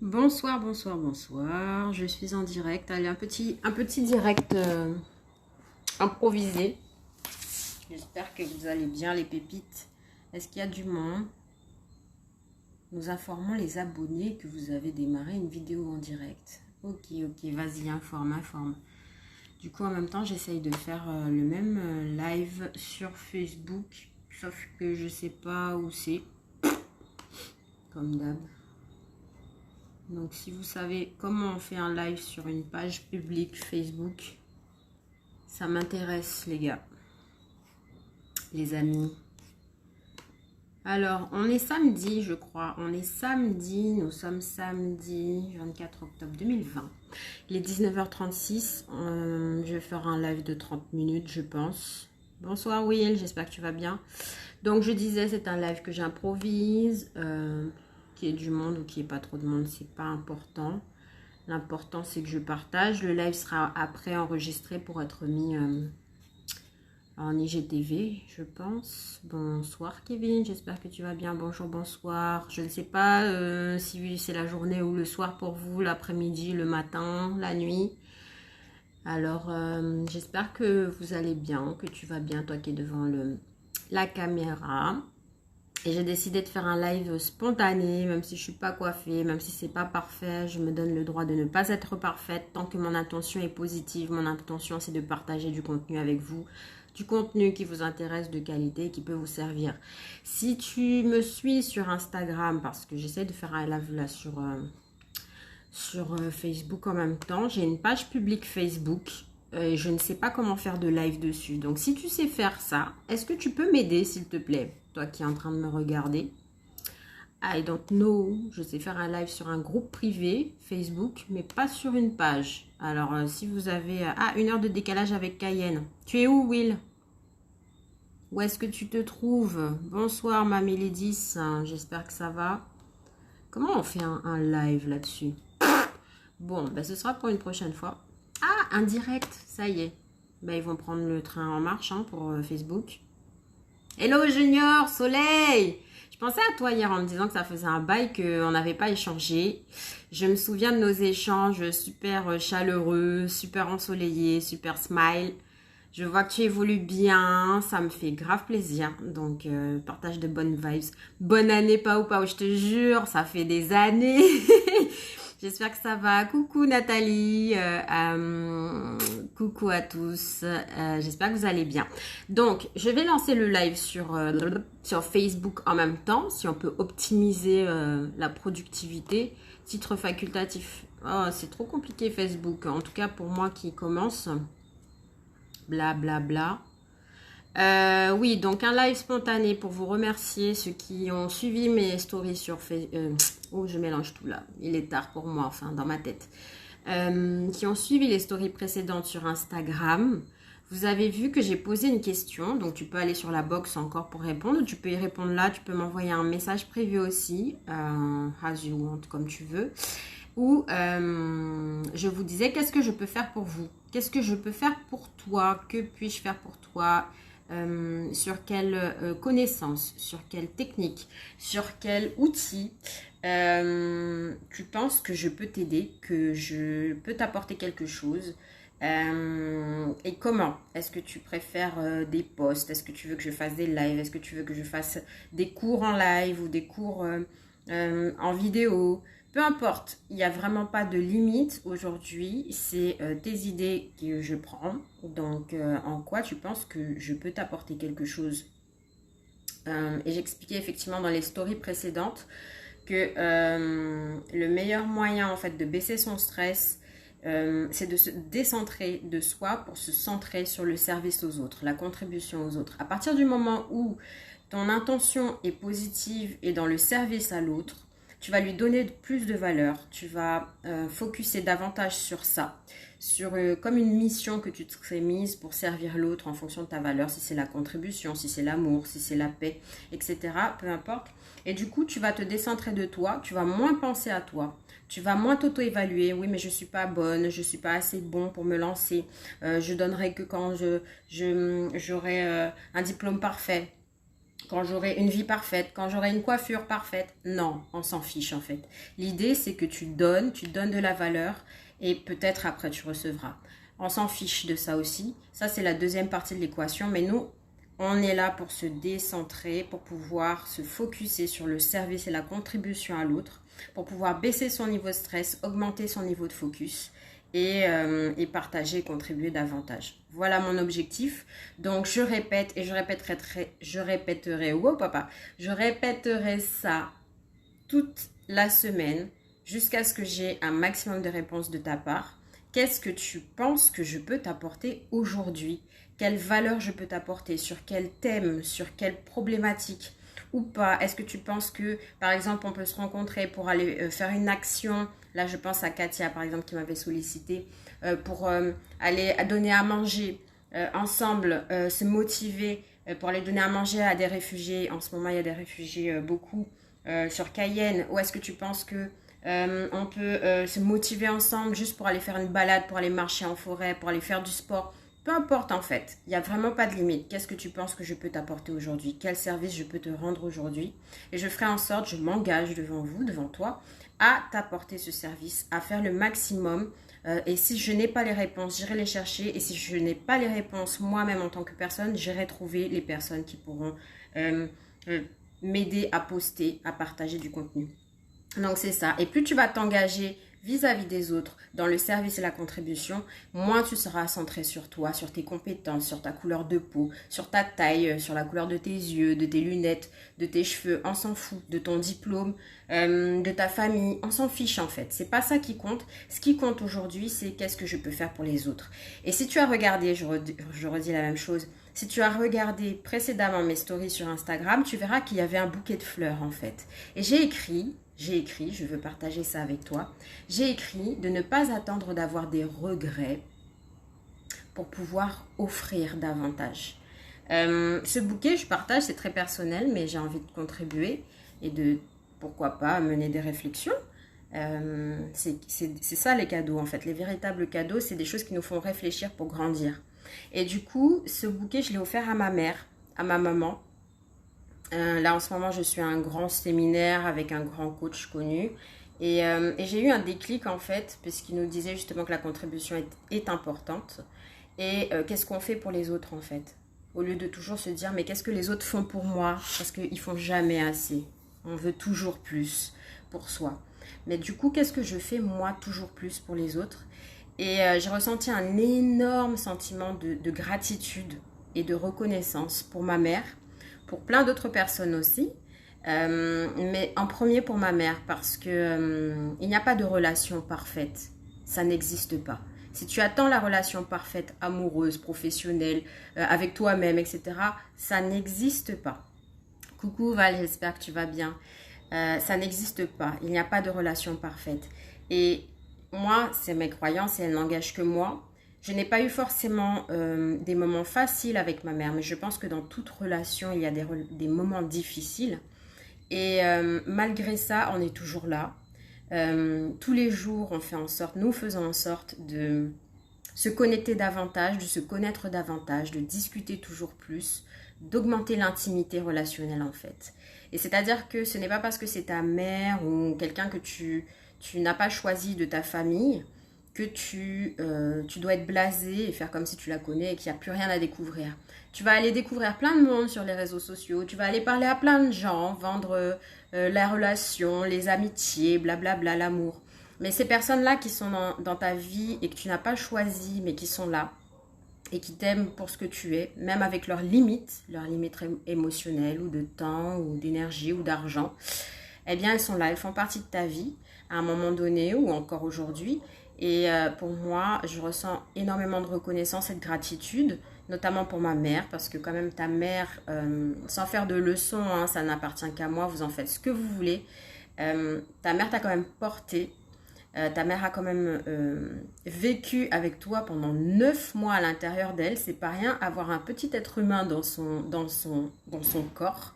Bonsoir, bonsoir, bonsoir. Je suis en direct. Allez, un petit direct improvisé. J'espère que vous allez bien, les pépites. Est-ce qu'il y a du monde? Nous informons les abonnés que vous avez démarré une vidéo en direct. Ok, vas-y, informe. Du coup, en même temps, j'essaye de faire le même live sur Facebook. Sauf que je sais pas où c'est. Comme d'hab. Donc, si vous savez comment on fait un live sur une page publique Facebook, ça m'intéresse, les gars, les amis. Alors, on est samedi, je crois. Nous sommes samedi 24 octobre 2020. Il est 19h36. Je vais faire un live de 30 minutes, je pense. Bonsoir, Will. J'espère que tu vas bien. Donc, je disais, c'est un live que j'improvise. Qu'il y ait du monde ou qu'il n'y ait pas trop de monde, c'est pas important. L'important, c'est que je partage. Le live sera après enregistré pour être mis en IGTV, je pense. Bonsoir, Kevin. J'espère que tu vas bien. Bonjour, bonsoir. Je ne sais pas si c'est la journée ou le soir pour vous, l'après-midi, le matin, la nuit. Alors, j'espère que vous allez bien, que tu vas bien, toi qui es devant la caméra. Et j'ai décidé de faire un live spontané, même si je suis pas coiffée, même si c'est pas parfait, je me donne le droit de ne pas être parfaite tant que mon intention est positive. Mon intention, c'est de partager du contenu avec vous, du contenu qui vous intéresse, de qualité, qui peut vous servir. Si tu me suis sur Instagram, parce que j'essaie de faire un live là sur Facebook en même temps, j'ai une page publique Facebook. Je ne sais pas comment faire de live dessus. Donc, si tu sais faire ça, est-ce que tu peux m'aider, s'il te plaît? Toi qui es en train de me regarder. I don't know. Je sais faire un live sur un groupe privé Facebook, mais pas sur une page. Alors, si vous avez... une heure de décalage avec Cayenne. Tu es où, Will? Où est-ce que tu te trouves? Bonsoir, ma Mélédis. J'espère que ça va. Comment on fait un live là-dessus? Bon, ben, ce sera pour une prochaine fois. Ah, un direct, ça y est. Ben, ils vont prendre le train en marche pour Facebook. Hello Junior, Soleil! Je pensais à toi hier en me disant que ça faisait un bail qu'on n'avait pas échangé. Je me souviens de nos échanges super chaleureux, super ensoleillés, super smile. Je vois que tu évolues bien, ça me fait grave plaisir. Donc, partage de bonnes vibes. Bonne année, Pao Pao, je te jure, ça fait des années. J'espère que ça va. Coucou Nathalie, coucou à tous. J'espère que vous allez bien. Donc, je vais lancer le live sur Facebook en même temps, si on peut optimiser la productivité. Titre facultatif. Oh, c'est trop compliqué Facebook. En tout cas, pour moi qui commence. Bla bla bla. Oui, donc un live spontané pour vous remercier ceux qui ont suivi mes stories sur Facebook. Oh, je mélange tout là. Il est tard pour moi, enfin, dans ma tête. Qui ont suivi les stories précédentes sur Instagram. Vous avez vu que j'ai posé une question. Donc, tu peux aller sur la box encore pour répondre. Tu peux y répondre là. Tu peux m'envoyer un message privé aussi. As you want, comme tu veux. Où je vous disais, qu'est-ce que je peux faire pour vous? Qu'est-ce que je peux faire pour toi? Que puis-je faire pour toi? Sur quelle connaissance, sur quelle technique, sur quel outil tu penses que je peux t'aider, que je peux t'apporter quelque chose et comment? Est-ce que tu préfères des posts? Est-ce que tu veux que je fasse des lives? Est-ce que tu veux que je fasse des cours en live ou des cours en vidéo? Peu importe, il n'y a vraiment pas de limite aujourd'hui, c'est tes idées que je prends. Donc, en quoi tu penses que je peux t'apporter quelque chose? Et j'expliquais effectivement dans les stories précédentes que le meilleur moyen en fait de baisser son stress, c'est de se décentrer de soi pour se centrer sur le service aux autres, la contribution aux autres. À partir du moment où ton intention est positive et dans le service à l'autre, tu vas lui donner plus de valeur, tu vas focuser davantage sur ça, sur comme une mission que tu te serais mise pour servir l'autre en fonction de ta valeur, si c'est la contribution, si c'est l'amour, si c'est la paix, etc. Peu importe. Et du coup, tu vas te décentrer de toi, tu vas moins penser à toi, tu vas moins t'auto-évaluer. Oui, mais je ne suis pas bonne, je ne suis pas assez bon pour me lancer. Je donnerai que quand j'aurai un diplôme parfait. quand j'aurai une vie parfaite, quand j'aurai une coiffure parfaite. Non, on s'en fiche en fait. L'idée, c'est que tu donnes de la valeur et peut-être après tu recevras. On s'en fiche de ça aussi. Ça, c'est la deuxième partie de l'équation. Mais nous, on est là pour se décentrer, pour pouvoir se focuser sur le service et la contribution à l'autre, pour pouvoir baisser son niveau de stress, augmenter son niveau de focus et partager et contribuer davantage. Voilà mon objectif. Donc, je répète et je répéterai, wow papa, je répéterai ça toute la semaine jusqu'à ce que j'ai un maximum de réponses de ta part. Qu'est-ce que tu penses que je peux t'apporter aujourd'hui? Quelle valeur je peux t'apporter? Sur quel thème? Sur quelle problématique? Ou pas? Est-ce que tu penses que, par exemple, on peut se rencontrer pour aller faire une action? Là, je pense à Katia, par exemple, qui m'avait sollicité pour aller donner à manger ensemble, se motiver pour aller donner à manger à des réfugiés. En ce moment, il y a des réfugiés beaucoup sur Cayenne. Ou est-ce que tu penses que on peut se motiver ensemble juste pour aller faire une balade, pour aller marcher en forêt, pour aller faire du sport? Peu importe en fait, il n'y a vraiment pas de limite. Qu'est-ce que tu penses que je peux t'apporter aujourd'hui? Quel service je peux te rendre aujourd'hui? Et je ferai en sorte, je m'engage devant vous, devant toi, à t'apporter ce service, à faire le maximum. Et si je n'ai pas les réponses, j'irai les chercher. Et si je n'ai pas les réponses moi-même en tant que personne, j'irai trouver les personnes qui pourront m'aider à poster, à partager du contenu. Donc c'est ça. Et plus tu vas t'engager vis-à-vis des autres dans le service et la contribution, moins tu seras centré sur toi, sur tes compétences, sur ta couleur de peau, sur ta taille, sur la couleur de tes yeux, de tes lunettes, de tes cheveux. On s'en fout. De ton diplôme, de ta famille. On s'en fiche en fait. C'est pas ça qui compte. Ce qui compte aujourd'hui, c'est qu'est-ce que je peux faire pour les autres. Et si tu as regardé, je redis la même chose, si tu as regardé précédemment mes stories sur Instagram, tu verras qu'il y avait un bouquet de fleurs en fait. Et j'ai écrit, je veux partager ça avec toi, j'ai écrit de ne pas attendre d'avoir des regrets pour pouvoir offrir davantage. Ce bouquet, je partage, c'est très personnel, mais j'ai envie de contribuer et de, pourquoi pas, mener des réflexions. C'est ça les cadeaux en fait. Les véritables cadeaux, c'est des choses qui nous font réfléchir pour grandir. Et du coup, ce bouquet, je l'ai offert à ma mère, à ma maman. Là, en ce moment, je suis à un grand séminaire avec un grand coach connu. Et j'ai eu un déclic, en fait, puisqu'il nous disait justement que la contribution est importante. Et qu'est-ce qu'on fait pour les autres, en fait? Au lieu de toujours se dire, mais qu'est-ce que les autres font pour moi? Parce qu'ils ne font jamais assez. On veut toujours plus pour soi. Mais du coup, qu'est-ce que je fais, moi, toujours plus pour les autres? Et j'ai ressenti un énorme sentiment de gratitude et de reconnaissance pour ma mère, pour plein d'autres personnes aussi, mais en premier pour ma mère parce que il n'y a pas de relation parfaite, ça n'existe pas. Si tu attends la relation parfaite, amoureuse, professionnelle, avec toi-même, etc., ça n'existe pas. Coucou Val, j'espère que tu vas bien. Ça n'existe pas, il n'y a pas de relation parfaite. Et moi, c'est mes croyances et elles n'engagent que moi. Je n'ai pas eu forcément des moments faciles avec ma mère, mais je pense que dans toute relation, il y a des moments difficiles. Et malgré ça, on est toujours là. Tous les jours, nous faisons en sorte de se connecter davantage, de se connaître davantage, de discuter toujours plus, d'augmenter l'intimité relationnelle en fait. Et c'est-à-dire que ce n'est pas parce que c'est ta mère ou quelqu'un que tu n'as pas choisi de ta famille que tu dois être blasé et faire comme si tu la connais et qu'il n'y a plus rien à découvrir. Tu vas aller découvrir plein de monde sur les réseaux sociaux, tu vas aller parler à plein de gens, vendre la relation, les amitiés, blablabla, l'amour. Mais ces personnes-là qui sont dans ta vie et que tu n'as pas choisi, mais qui sont là et qui t'aiment pour ce que tu es, même avec leurs limites émotionnelles ou de temps ou d'énergie ou d'argent, eh bien elles sont là, elles font partie de ta vie à un moment donné ou encore aujourd'hui. Et pour moi, je ressens énormément de reconnaissance et de gratitude, notamment pour ma mère, parce que quand même ta mère, sans faire de leçons, hein, ça n'appartient qu'à moi, vous en faites ce que vous voulez, ta mère t'a quand même porté, ta mère a quand même vécu avec toi pendant 9 mois à l'intérieur d'elle, c'est pas rien, avoir un petit être humain dans son corps.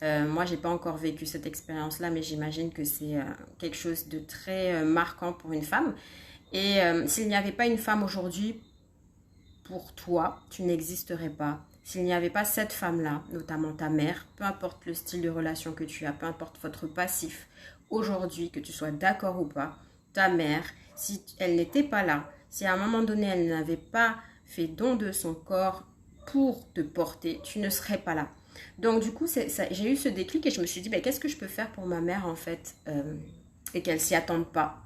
Moi, j'ai pas encore vécu cette expérience-là, mais j'imagine que c'est quelque chose de très marquant pour une femme. Et s'il n'y avait pas une femme aujourd'hui, pour toi, tu n'existerais pas. s'il n'y avait pas cette femme-là, notamment ta mère, peu importe le style de relation que tu as, peu importe votre passif, aujourd'hui, que tu sois d'accord ou pas, ta mère, si elle n'était pas là, si à un moment donné, elle n'avait pas fait don de son corps pour te porter, tu ne serais pas là. Donc du coup, j'ai eu ce déclic et je me suis dit, qu'est-ce que je peux faire pour ma mère en fait et qu'elle s'y attende pas.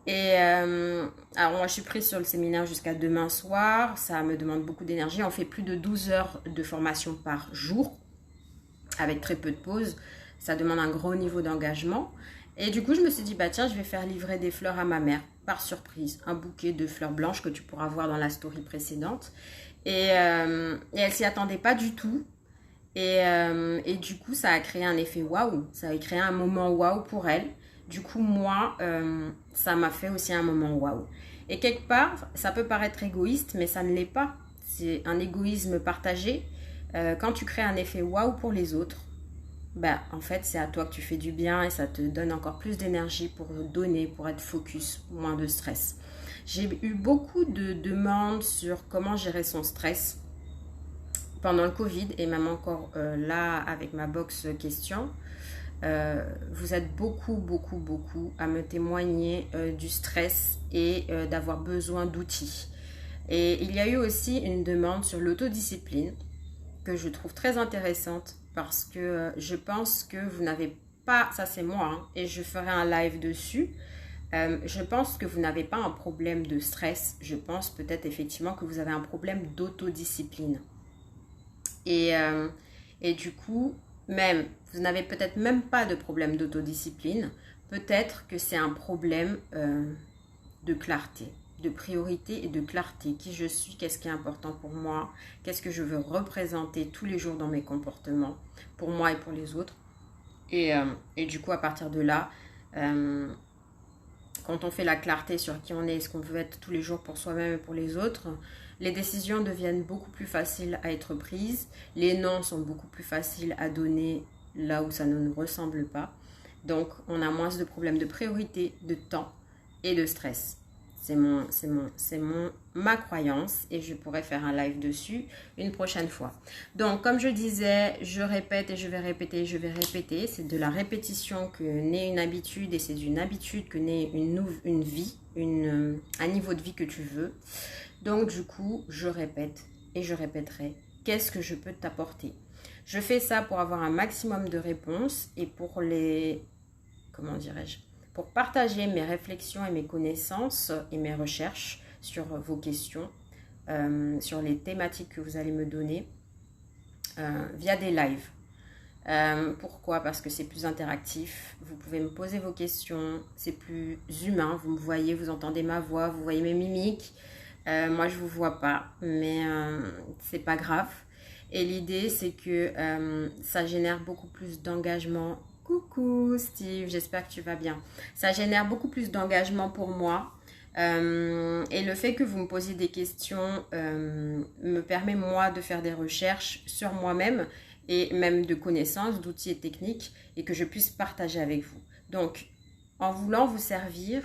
Et alors moi je suis prise sur le séminaire jusqu'à demain soir, ça me demande beaucoup d'énergie, on fait plus de 12 heures de formation par jour, avec très peu de pauses, ça demande un gros niveau d'engagement. Et du coup je me suis dit, tiens, je vais faire livrer des fleurs à ma mère, par surprise, un bouquet de fleurs blanches que tu pourras voir dans la story précédente. Et elle s'y attendait pas du tout. Et du coup, ça a créé un effet waouh. Ça a créé un moment waouh pour elle. Du coup, moi, ça m'a fait aussi un moment waouh. Et quelque part, ça peut paraître égoïste, mais ça ne l'est pas. C'est un égoïsme partagé. Quand tu crées un effet waouh pour les autres, en fait, c'est à toi que tu fais du bien et ça te donne encore plus d'énergie pour donner, pour être focus, moins de stress. J'ai eu beaucoup de demandes sur comment gérer son stress pendant le Covid et même encore là avec ma box question. Vous êtes beaucoup à me témoigner du stress et d'avoir besoin d'outils. Et il y a eu aussi une demande sur l'autodiscipline que je trouve très intéressante parce que je pense que vous n'avez pas, ça c'est moi, et je ferai un live dessus. Je pense que vous n'avez pas un problème de stress, je pense peut-être effectivement que vous avez un problème d'autodiscipline. Et du coup, même, vous n'avez peut-être même pas de problème d'autodiscipline. Peut-être que c'est un problème de clarté, de priorité et de clarté. Qui je suis, qu'est-ce qui est important pour moi, qu'est-ce que je veux représenter tous les jours dans mes comportements, pour moi et pour les autres. Et du coup, à partir de là, quand on fait la clarté sur qui on est et ce qu'on veut être tous les jours pour soi-même et pour les autres, les décisions deviennent beaucoup plus faciles à être prises. Les noms sont beaucoup plus faciles à donner là où ça ne nous ressemble pas. Donc, on a moins de problèmes de priorité, de temps et de stress. C'est ma croyance et je pourrais faire un live dessus une prochaine fois. Donc, comme je disais, je répète et je vais répéter, je vais répéter. C'est de la répétition que naît une habitude et c'est d'une habitude que naît une vie, un niveau de vie que tu veux. Donc, du coup, je répète et je répéterai. Qu'est-ce que je peux t'apporter? Je fais ça pour avoir un maximum de réponses et pour pour partager mes réflexions et mes connaissances et mes recherches sur vos questions, sur les thématiques que vous allez me donner via des lives. Pourquoi? Parce que c'est plus interactif, vous pouvez me poser vos questions, c'est plus humain, vous me voyez, vous entendez ma voix, vous voyez mes mimiques. Moi, je ne vous vois pas, mais c'est pas grave. Et l'idée, c'est que ça génère beaucoup plus d'engagement. Coucou Steve, j'espère que tu vas bien. Ça génère beaucoup plus d'engagement pour moi. Et le fait que vous me posiez des questions me permet, moi, de faire des recherches sur moi-même et même de connaissances, d'outils et techniques et que je puisse partager avec vous. Donc, en voulant vous servir,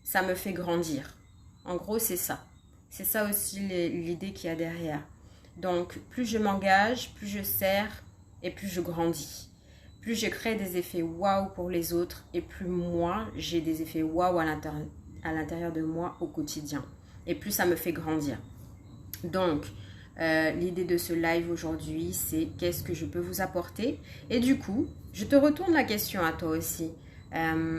ça me fait grandir. En gros, c'est ça. C'est ça aussi l'idée qu'il y a derrière. Donc, plus je m'engage, plus je sers et plus je grandis. Plus je crée des effets waouh pour les autres et plus moi, j'ai des effets waouh à l'intérieur de moi au quotidien. Et plus ça me fait grandir. Donc, l'idée de ce live aujourd'hui, c'est qu'est-ce que je peux vous apporter? Et du coup, je te retourne la question à toi aussi.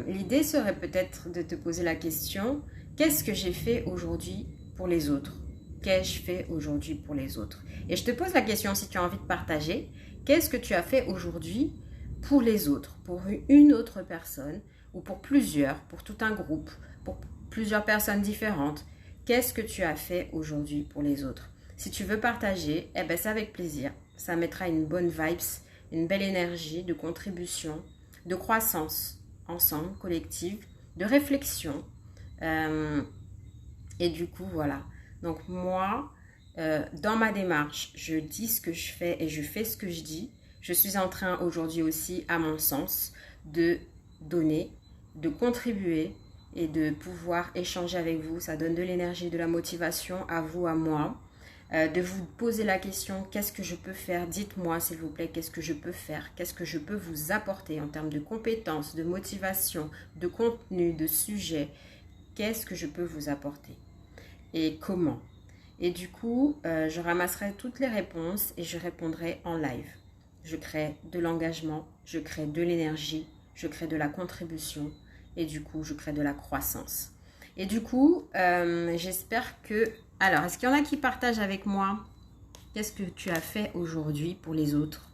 L'idée serait peut-être de te poser la question, qu'est-ce que j'ai fait aujourd'hui pour les autres? Qu'ai-je fait aujourd'hui pour les autres? Et je te pose la question si tu as envie de partager, qu'est-ce que tu as fait aujourd'hui pour les autres, pour une autre personne ou pour plusieurs, pour tout un groupe, pour plusieurs personnes différentes? Qu'est-ce que tu as fait aujourd'hui pour les autres? Si tu veux partager, c'est avec plaisir. Ça mettra une bonne vibes, une belle énergie de contribution, de croissance ensemble, collective, de réflexion. Et du coup, voilà. Donc moi, dans ma démarche, je dis ce que je fais et je fais ce que je dis. Je suis en train aujourd'hui aussi, à mon sens, de donner, de contribuer et de pouvoir échanger avec vous. Ça donne de l'énergie, de la motivation à vous, à moi. de vous poser la question, qu'est-ce que je peux faire? Dites-moi s'il vous plaît, qu'est-ce que je peux faire? Qu'est-ce que je peux vous apporter en termes de compétences, de motivation, de contenu, de sujet? Qu'est-ce que je peux vous apporter? Et comment? Et du coup, je ramasserai toutes les réponses et je répondrai en live. Je crée de l'engagement, je crée de l'énergie, je crée de la contribution et du coup, je crée de la croissance. Et du coup, j'espère que... Alors, est-ce qu'il y en a qui partagent avec moi? Qu'est-ce que tu as fait aujourd'hui pour les autres?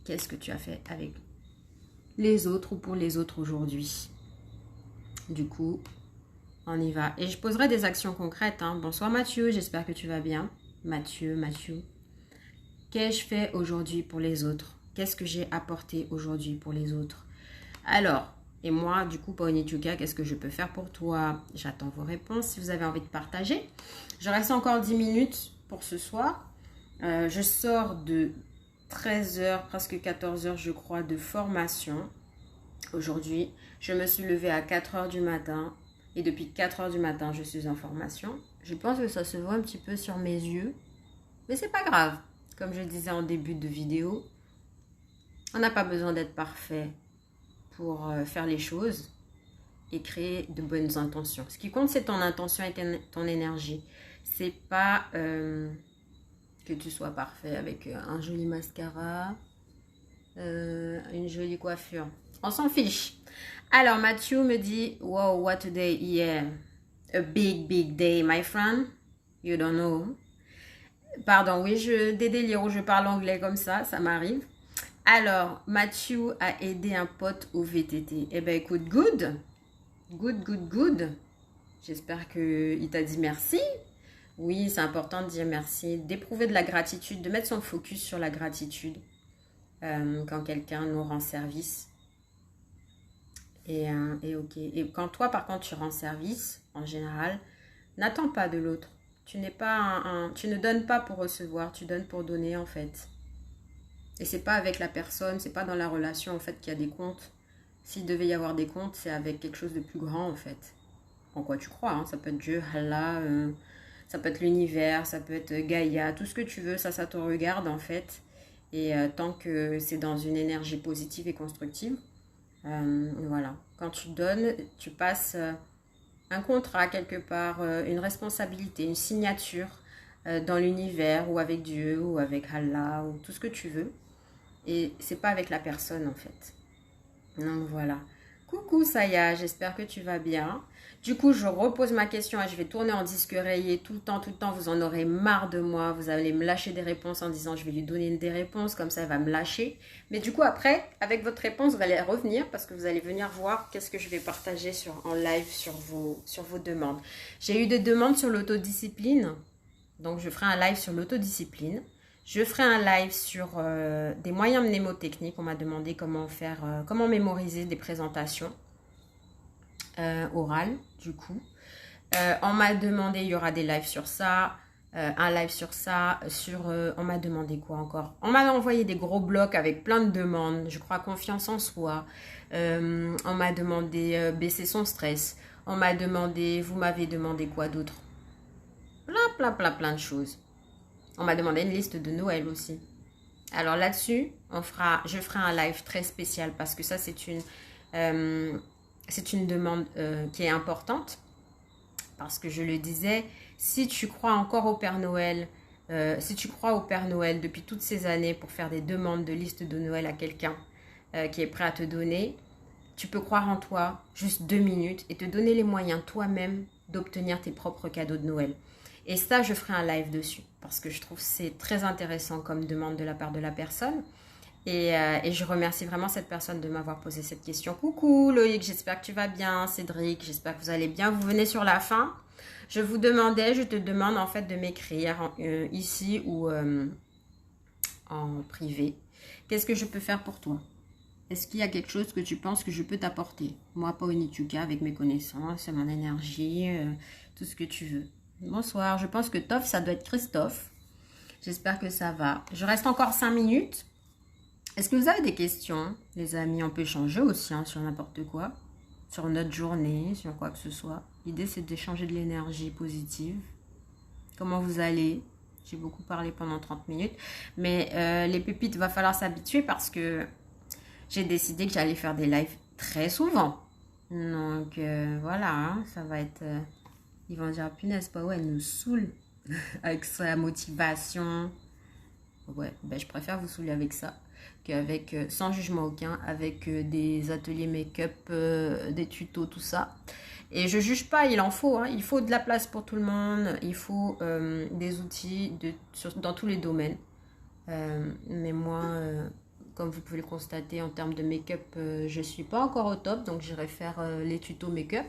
Qu'est-ce que tu as fait avec les autres ou pour les autres aujourd'hui? Du coup, on y va. Et je poserai des actions concrètes. Hein. Bonsoir Mathieu, j'espère que tu vas bien. Mathieu. Qu'ai-je fait aujourd'hui pour les autres? Qu'est-ce que j'ai apporté aujourd'hui pour les autres? Alors, et moi, du coup, Paonituka, qu'est-ce que je peux faire pour toi? J'attends vos réponses si vous avez envie de partager. Je reste encore 10 minutes pour ce soir. Je sors de 13 h, presque 14 h, je crois, de formation. Aujourd'hui, je me suis levée à 4 h du matin. Et depuis 4 h du matin, je suis en formation. Je pense que ça se voit un petit peu sur mes yeux. Mais c'est pas grave. Comme je disais en début de vidéo, on n'a pas besoin d'être parfait pour faire les choses et créer de bonnes intentions. Ce qui compte, c'est ton intention et ton énergie. C'est pas que tu sois parfait avec un joli mascara, une jolie coiffure. On s'en fiche. Alors, Mathieu me dit, wow, what a day, yeah. A big day, my friend. You don't know. Pardon, oui, des délires où je parle anglais comme ça m'arrive. Alors, Mathieu a aidé un pote au VTT. Eh bien, écoute, good. J'espère qu'il t'a dit merci. Oui, c'est important de dire merci, d'éprouver de la gratitude, de mettre son focus sur la gratitude quand quelqu'un nous rend service. Et ok. Et quand toi, par contre, tu rends service, en général, n'attends pas de l'autre. Tu ne donnes pas pour recevoir, tu donnes pour donner, en fait. Et c'est pas avec la personne, c'est pas dans la relation, en fait, qu'il y a des comptes. S'il devait y avoir des comptes, c'est avec quelque chose de plus grand, en fait. En quoi tu crois, hein. Ça peut être Dieu, Allah, ça peut être l'univers, ça peut être Gaïa, tout ce que tu veux, ça te regarde, en fait. Et tant que c'est dans une énergie positive et constructive, voilà. Quand tu donnes, tu passes un contrat quelque part, une responsabilité, une signature dans l'univers ou avec Dieu ou avec Allah ou tout ce que tu veux. Et c'est pas avec la personne en fait. Donc voilà. Coucou Saya, j'espère que tu vas bien. Du coup, je repose ma question et je vais tourner en disque rayé tout le temps. Vous en aurez marre de moi. Vous allez me lâcher des réponses en disant je vais lui donner des réponses. Comme ça, elle va me lâcher. Mais du coup, après, avec votre réponse, vous allez revenir parce que vous allez venir voir qu'est-ce que je vais partager en live sur vos demandes. J'ai eu des demandes sur l'autodiscipline. Donc, je ferai un live sur l'autodiscipline. Je ferai un live sur des moyens mnémotechniques. On m'a demandé comment mémoriser des présentations orales, du coup. On m'a demandé, il y aura des lives sur ça, un live sur ça, on m'a demandé quoi encore? On m'a envoyé des gros blocs avec plein de demandes, je crois confiance en soi. On m'a demandé baisser son stress. On m'a demandé, vous m'avez demandé quoi d'autre? Plein de choses. On m'a demandé une liste de Noël aussi. Alors là-dessus, je ferai un live très spécial parce que ça, c'est une demande qui est importante. Parce que je le disais, si tu crois encore au Père Noël, si tu crois au Père Noël depuis toutes ces années pour faire des demandes de liste de Noël à quelqu'un qui est prêt à te donner, tu peux croire en toi juste 2 minutes et te donner les moyens toi-même d'obtenir tes propres cadeaux de Noël. Et ça, je ferai un live dessus parce que je trouve que c'est très intéressant comme demande de la part de la personne. Et je remercie vraiment cette personne de m'avoir posé cette question. Coucou Loïc, j'espère que tu vas bien. Cédric, j'espère que vous allez bien. Vous venez sur la fin. Je te demande en fait de m'écrire ici ou en privé. Qu'est-ce que je peux faire pour toi? Est-ce qu'il y a quelque chose que tu penses que je peux t'apporter? Moi, Paonituka, avec mes connaissances, mon énergie, tout ce que tu veux. Bonsoir, je pense que Toff, ça doit être Christophe. J'espère que ça va. Je reste encore 5 minutes. Est-ce que vous avez des questions, les amis? On peut échanger aussi sur n'importe quoi. Sur notre journée, sur quoi que ce soit. L'idée, c'est d'échanger de l'énergie positive. Comment vous allez? J'ai beaucoup parlé pendant 30 minutes. Mais les pépites, il va falloir s'habituer parce que j'ai décidé que j'allais faire des lives très souvent. Donc voilà, hein, ça va être... ils vont dire, punaise, pas ouais, elle nous saoule avec sa motivation. Ouais, ben, je préfère vous saouler avec ça qu'avec, sans jugement aucun, avec des ateliers make-up, des tutos, tout ça. Et je juge pas, il en faut, hein. Il faut de la place pour tout le monde, il faut des outils dans tous les domaines. Mais moi, comme vous pouvez le constater, en termes de make-up, je suis pas encore au top, donc j'irai faire les tutos make-up.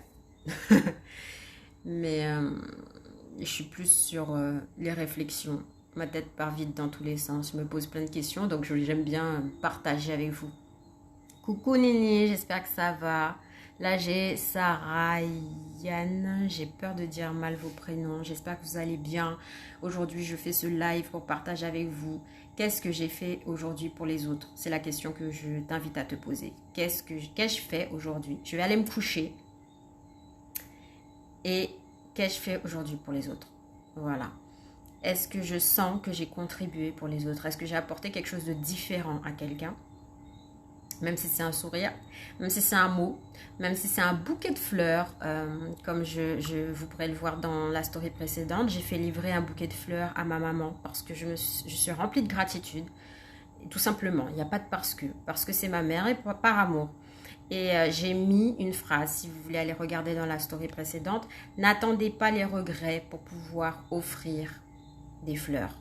Mais je suis plus sur les réflexions. Ma tête part vite dans tous les sens, je me pose plein de questions, donc j'aime bien partager avec vous. Coucou Nini, j'espère que ça va. Là j'ai Sarah, Yann, j'ai peur de dire mal vos prénoms, j'espère que vous allez bien. Aujourd'hui je fais ce live pour partager avec vous. Qu'est-ce que j'ai fait aujourd'hui pour les autres? C'est la question que je t'invite à te poser. Qu'est-ce que je fais aujourd'hui? Je vais aller me coucher. Et qu'ai-je fait aujourd'hui pour les autres? Voilà. Est-ce que je sens que j'ai contribué pour les autres? Est-ce que j'ai apporté quelque chose de différent à quelqu'un? Même si c'est un sourire, même si c'est un mot, même si c'est un bouquet de fleurs, comme vous pourrez le voir dans la story précédente, j'ai fait livrer un bouquet de fleurs à ma maman parce que je suis remplie de gratitude. Et tout simplement, il n'y a pas de parce que c'est ma mère et par amour. Et j'ai mis une phrase, si vous voulez aller regarder dans la story précédente, n'attendez pas les regrets pour pouvoir offrir des fleurs.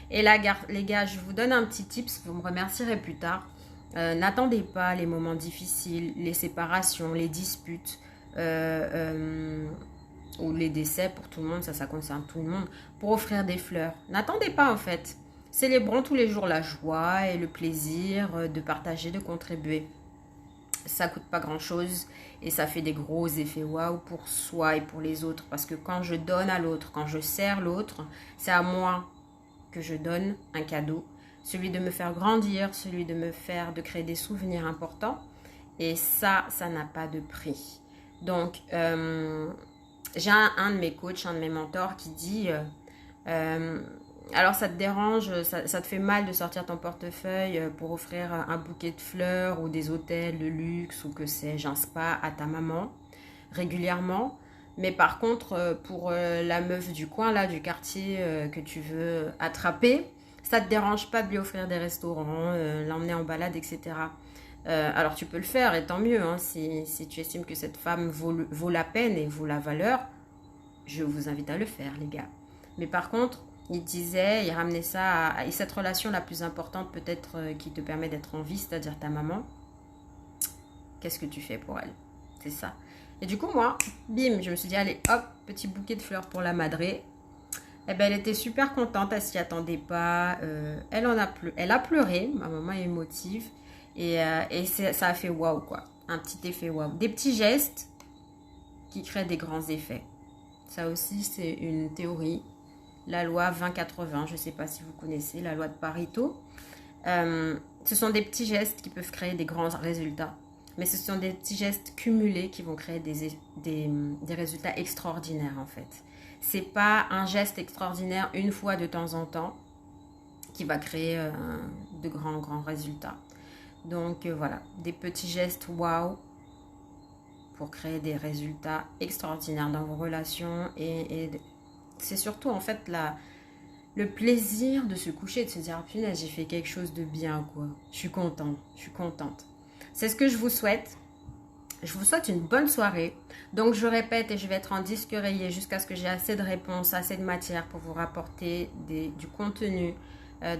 Et là, les gars, je vous donne un petit tips, vous me remercierez plus tard. N'attendez pas les moments difficiles, les séparations, les disputes ou les décès pour tout le monde, ça concerne tout le monde, pour offrir des fleurs. N'attendez pas en fait. Célébrons tous les jours la joie et le plaisir de partager, de contribuer. Ça coûte pas grand chose et ça fait des gros effets waouh pour soi et pour les autres, parce que quand je donne à l'autre, quand je sers l'autre, c'est à moi que je donne un cadeau, celui de me faire grandir, celui de créer des souvenirs importants, et ça n'a pas de prix. Donc j'ai un de mes coachs, un de mes mentors qui dit alors ça te dérange, ça te fait mal de sortir ton portefeuille pour offrir un bouquet de fleurs ou des hôtels de luxe ou que sais-je, un spa à ta maman régulièrement. Mais par contre, pour la meuf du coin, là, du quartier que tu veux attraper, ça te dérange pas de lui offrir des restaurants, l'emmener en balade, etc. Alors tu peux le faire et tant mieux, hein, si tu estimes que cette femme vaut la peine et vaut la valeur, je vous invite à le faire, les gars. Mais par contre, il ramenait ça à cette relation la plus importante peut-être qui te permet d'être en vie, c'est-à-dire ta maman. Qu'est-ce que tu fais pour elle? C'est ça. Et du coup, moi, bim, je me suis dit, allez, hop, petit bouquet de fleurs pour la madré. Eh ben, elle était super contente, elle s'y attendait pas. Elle a pleuré, ma maman est émotive. Et ça a fait waouh, quoi. Un petit effet waouh. Des petits gestes qui créent des grands effets. Ça aussi, c'est une théorie. La loi 20-80, je ne sais pas si vous connaissez, la loi de Pareto. Ce sont des petits gestes qui peuvent créer des grands résultats. Mais ce sont des petits gestes cumulés qui vont créer des résultats extraordinaires, en fait. Ce n'est pas un geste extraordinaire une fois de temps en temps qui va créer de grands résultats. Donc voilà, des petits gestes waouh pour créer des résultats extraordinaires dans vos relations et c'est surtout en fait le plaisir de se coucher et de se dire « Punaise, j'ai fait quelque chose de bien, quoi. Je suis contente. » C'est ce que je vous souhaite. Je vous souhaite une bonne soirée. Donc, je répète et je vais être en disque rayé jusqu'à ce que j'ai assez de réponses, assez de matière pour vous rapporter du contenu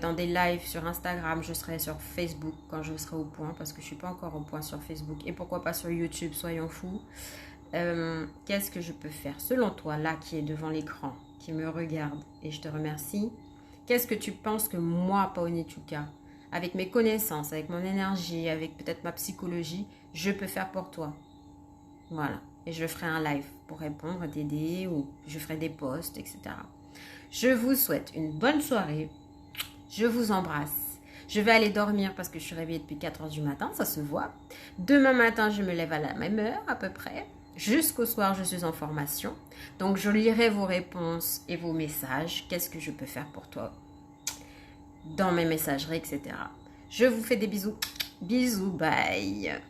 dans des lives sur Instagram. Je serai sur Facebook quand je serai au point parce que je ne suis pas encore au point sur Facebook. Et pourquoi pas sur YouTube, soyons fous. Qu'est-ce que je peux faire selon toi, là, qui est devant l'écran, qui me regarde, et je te remercie. Qu'est-ce que tu penses que moi, Paoni Chouka, avec mes connaissances, avec mon énergie, avec peut-être ma psychologie, je peux faire pour toi? Voilà. Et je ferai un live pour répondre, t'aider, ou je ferai des posts, etc. Je vous souhaite une bonne soirée. Je vous embrasse. Je vais aller dormir parce que je suis réveillée depuis 4 h du matin, ça se voit. Demain matin, je me lève à la même heure à peu près. Jusqu'au soir, je suis en formation. Donc, je lirai vos réponses et vos messages. Qu'est-ce que je peux faire pour toi dans mes messageries, etc. Je vous fais des bisous. Bisous, bye.